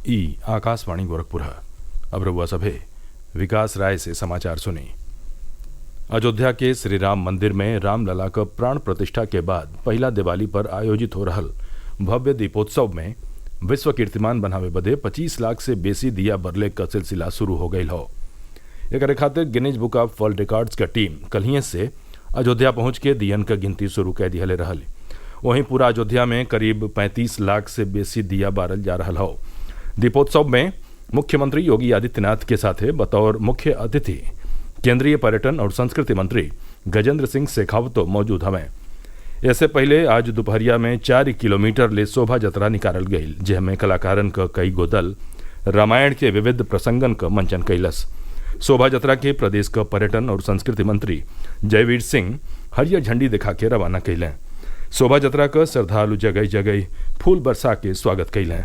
ई आकाशवाणी गोरखपुर। अब रउआ सभे विकास राय से समाचार सुनी। अयोध्या के श्री राम मंदिर में रामलला क प्राण प्रतिष्ठा के बाद पहिला दिवाली पर आयोजित हो रहल भव्य दीपोत्सव में विश्व कीर्तिमान बनावे बदे 25 लाख से बेसी दिया बरले क सिलसिला शुरू हो गईल हौ। एकरे खातिर Guinness book of world records क टीम कल्हिए से अयोध्या पहुंच के दियन क गिनती शुरू कर दिहले रहल। वहीं पूरा अयोध्या में करीब 35 लाख से बेसी दिया बारल जा रहल हौ। दीपोत्सव में मुख्यमंत्री योगी आदित्यनाथ के साथे बतौर मुख्य अतिथि केंद्रीय पर्यटन और संस्कृति मंत्री गजेंद्र सिंह शेखावतो मौजूद हवें। इससे पहले आज दोपहरिया में 4 किलोमीटर ले शोभा जतरा निकालल गईल, जेमे कलाकारन क कई गो दल रामायण के विविध प्रसंगन क मंचन कैलस। शोभा जतरा के प्रदेश क पर्यटन और संस्कृति मंत्री जयवीर सिंह हरियर झंडी दिखा के रवाना कैलें। शोभा जतरा क श्रद्धालु जगह जगह फूल बरसा के स्वागत कैलें।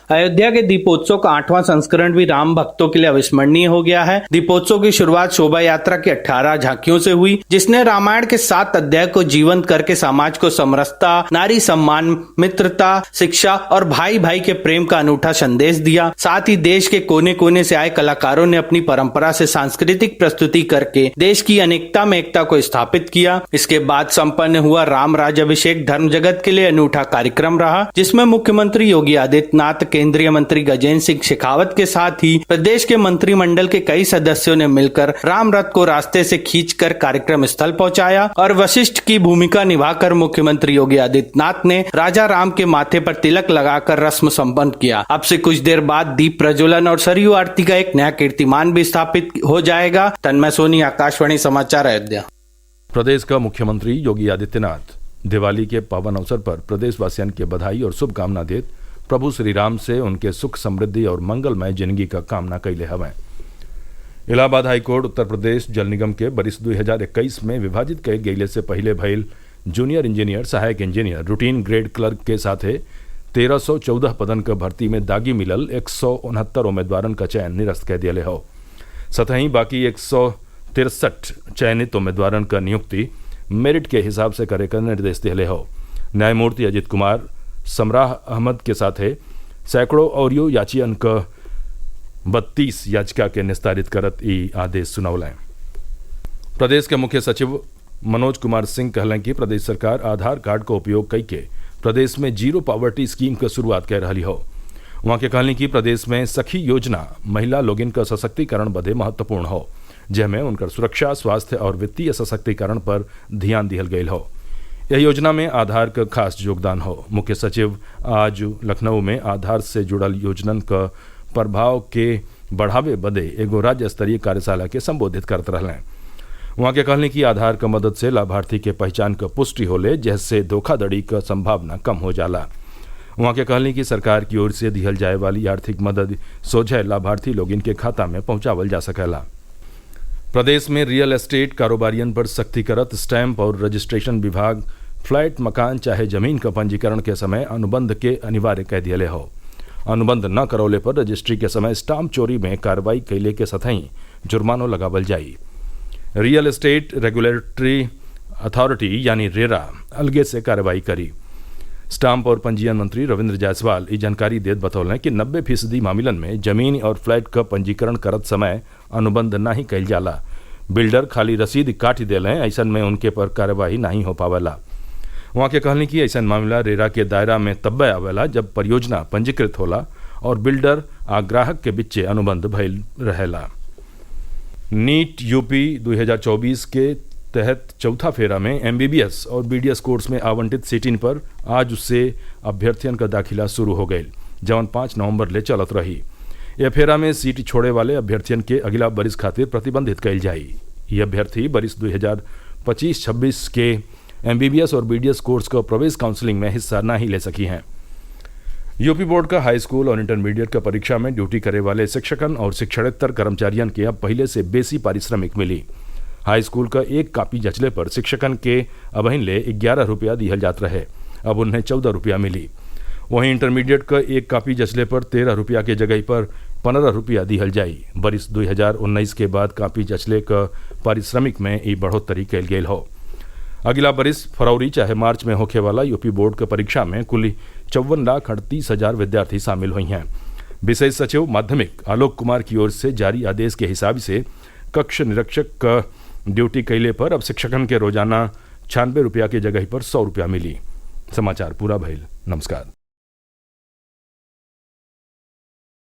अयोध्या के दीपोत्सव का 8वां संस्करण भी राम भक्तों के लिए अविस्मरणीय हो गया है। दीपोत्सव की शुरुआत शोभा यात्रा की 18 झांकियों से हुई, जिसने रामायण के 7 अध्याय को जीवंत करके समाज को समरसता, नारी सम्मान, मित्रता, शिक्षा और भाई भाई के प्रेम का अनूठा संदेश दिया। साथ ही देश के कोने कोने से आए कलाकारों ने अपनी परंपरा से सांस्कृतिक प्रस्तुति करके देश की अनेकता में एकता को स्थापित किया। इसके बाद संपन्न हुआ राम राज्याभिषेक धर्म जगत के लिए अनूठा कार्यक्रम रहा, जिसमें मुख्यमंत्री योगी आदित्यनाथ, केंद्रीय मंत्री गजेंद्र सिंह शेखावत के साथ ही प्रदेश के मंत्रिमंडल के कई सदस्यों ने मिलकर राम रथ को रास्ते से खींचकर कार्यक्रम स्थल पहुंचाया और वशिष्ठ की भूमिका निभाकर मुख्यमंत्री योगी आदित्यनाथ ने राजा राम के माथे पर तिलक लगाकर रस्म संपन्न किया। अब से कुछ देर बाद दीप प्रज्वलन और सरयू आरती का एक नया कीर्तिमान भी स्थापित हो जाएगा। तन्मय सोनी, आकाशवाणी समाचार, अयोध्या। प्रदेश का मुख्यमंत्री योगी आदित्यनाथ दिवाली के पावन अवसर पर प्रदेशवासियों के बधाई और शुभकामना देत प्रभु श्री राम से उनके सुख समृद्धि और मंगलमय जिंदगी का कामना कैले हवें। इलाहाबाद हाईकोर्ट उत्तर प्रदेश जल निगम के बरिस 2021 में विभाजित कई गईले से पहले भइल जूनियर इंजीनियर, सहायक इंजीनियर, रूटीन ग्रेड क्लर्क के साथे 1314 पदन क भर्ती में दागी मिलल 169 उम्मीदवारन का चयन निरस्त कर दिले हो। सतही बाकी 163 चयनित उम्मीदवारन का नियुक्ति मेरिट के हिसाब से करे का निर्देश दिले हो। न्यायमूर्ति अजित कुमार, समराह अहमद के साथ सैकड़ों और याचियन क 32 याचिका के निस्तारित करत ई आदेश सुनौलें। प्रदेश के मुख्य सचिव मनोज कुमार सिंह कहलें कि प्रदेश सरकार आधार कार्ड का उपयोग कई के प्रदेश में जीरो पॉवर्टी स्कीम का शुरुआत कर रही हो। वहाँ के कहलें कि प्रदेश में सखी योजना महिला लोगिन का सशक्तिकरण बदे महत्वपूर्ण हो, जिसमें उनकर सुरक्षा, स्वास्थ्य और वित्तीय सशक्तिकरण पर ध्यान दिहल गयल हो। यह योजना में आधार का खास योगदान हो। मुख्य सचिव आज लखनऊ में आधार से जुड़ल योजनन का प्रभाव के बढ़ावे बदे एगो राज्य स्तरीय कार्यशाला के संबोधित करते रहलें। वहाँ के कहलें कि आधार का मदद से लाभार्थी के पहचान का पुष्टि होले, जैसे धोखाधड़ी का संभावना कम हो जाला। वहाँ के कहलें कि सरकार की ओर से दिहल जाए वाली आर्थिक मदद सोझे लाभार्थी लोग इनके खाता में पहुँचावल जा सकेला। प्रदेश में रियल एस्टेट कारोबारियन पर सख्ती करत स्टैंप और रजिस्ट्रेशन विभाग फ्लैट, मकान चाहे जमीन का पंजीकरण के समय अनुबंध के अनिवार्य कह दिले हो। अनुबंध न करौले पर रजिस्ट्री के समय स्टाम्प चोरी में कार्रवाई कैले के सतही जुर्मानो लगावल जाई। रियल एस्टेट रेगुलेटरी अथॉरिटी यानी रेरा अलगे से कार्रवाई करी। स्टाम्प और पंजीयन मंत्री रविंद्र जायसवाल ये जानकारी देत बतौलें कि 90% मामलन में जमीन और फ्लैट का पंजीकरण करत समय अनुबंध ना ही कैल जाला। बिल्डर खाली रसीद काट देलें, ऐसन में उनके पर कार्रवाई नहीं हो पावेला। वहाँ के कहने की ऐसा मामला रेरा के दायरा में तब्बे आवेला जब परियोजना पंजीकृत होला और बिल्डर आ ग्राहक के बीचे अनुबंध भइल रहेला। नीट यूपी 2024 के तहत चौथा फेरा में MBBS और BDS कोर्स में आवंटित सीटिन पर आज उससे अभ्यर्थियन का दाखिला शुरू हो गई, जवन 5 नवंबर ले चलत रही। यह फेरा में सीट छोड़े वाले अभ्यर्थियन के अगला बरिस खातिर प्रतिबंधित कैल जाई। ये अभ्यर्थी बरिस 2025-26 के MBBS और BDS कोर्स का प्रवेश काउंसलिंग में हिस्सा ना ही ले सकी हैं। यूपी बोर्ड का हाई स्कूल और इंटरमीडिएट का परीक्षा में ड्यूटी करे वाले शिक्षकन और शिक्षणेतर कर्मचारियन के अब पहले से बेसी पारिश्रमिक मिली। हाई स्कूल का एक कापी जचले पर शिक्षकन के अबहिन ले 11 रुपया दिहल जात रहे, अब उन्हें 14 रुपया मिली। वहीं इंटरमीडिएट का एक कापी जचले पर 13 रुपया के जगह पर 15 रुपया दिहल जाई। बरिस 2019 के बाद कापी जचले का पारिश्रमिक में ई बढ़ोतरी कैल गेल हो। अगला बरिस फरवरी चाहे मार्च में होखे वाला यूपी बोर्ड के परीक्षा में कुल 54,38,000 विद्यार्थी शामिल हुई हैं। विशेष सचिव माध्यमिक आलोक कुमार की ओर से जारी आदेश के हिसाब से कक्ष निरीक्षक का ड्यूटी कैले पर अब शिक्षकन के रोजाना 96 रुपया की जगह पर 100 रुपया मिली। समाचार पूरा भइल। नमस्कार।